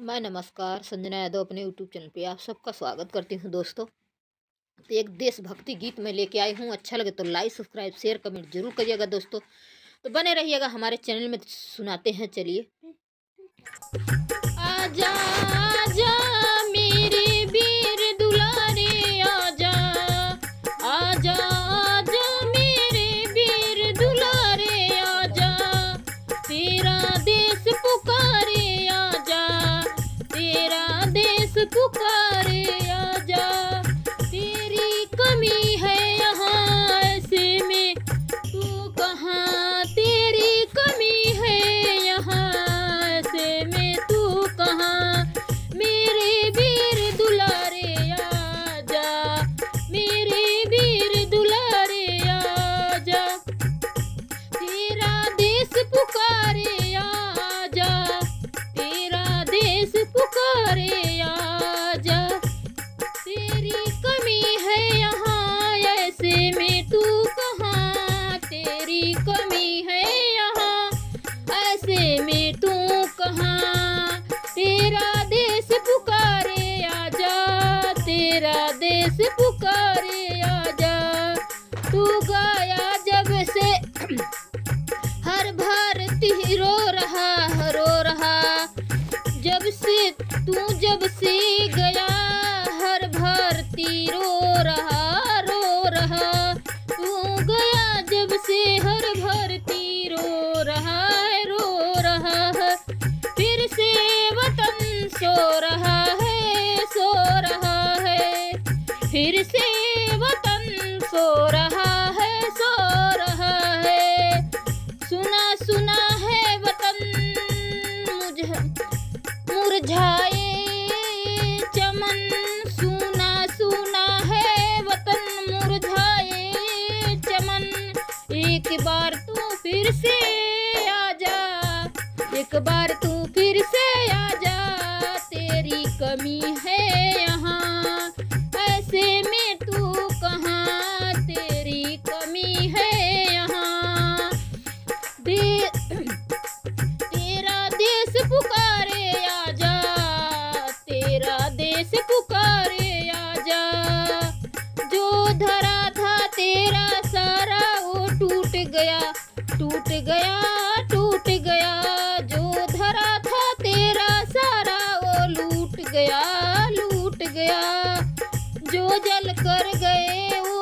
मैं नमस्कार संजना यादव अपने यूट्यूब चैनल पे आप सबका स्वागत करती हूँ दोस्तों। तो एक देशभक्ति गीत मैं लेके आई हूँ। अच्छा लगे तो लाइक सब्सक्राइब शेयर कमेंट जरूर करिएगा दोस्तों। तो बने रहिएगा हमारे चैनल में। सुनाते हैं, चलिए। आजा आजा मेरे वीर दुलारे आजा, आजा आजा मेरे वीर दुलारे आजा, तेरा देश पुकारे आजा, तेरा देश पुकारे आजा, तेरी कमी है यहाँ ऐसे में तू कहाँ, तेरी कमी है यहाँ ऐसे में तू कहाँ, मेरे वीर दुलारे आजा, मेरे वीर दुलारे आजा, तेरा देश पुकारे आजा, तेरा देश पुकारे आजा, तेरी कमी है यहाँ ऐसे में तू कहाँ, तेरी कमी है यहाँ ऐसे में तू कहाँ, तेरा देश पुकारे आजा, तेरा देश पुकारे आजा। तू गाया जब से हर भारतीय रो रहा, जब से गया हर भारतीय रो रहा, तू गया जब से हर भारतीय रो रहा है, फिर से वतन सो रहा है, फिर से वतन सो रहा है, सुना सुना है वतन मुरझाए चमन, सुना सुना है वतन मुरझाए चमन, एक बार तू फिर से आजा, एक बार तू फिर से आजा, तेरी कमी है यहाँ ऐसे में तू कहाँ, तेरी कमी है यहाँ, तेरा देश पुकारे आजा, तेरा देश पुकारे आजा, जो धरा था तेरा सारा वो टूट गया, जो धरा था तेरा सारा वो लूट गया, जो जल कर गए वो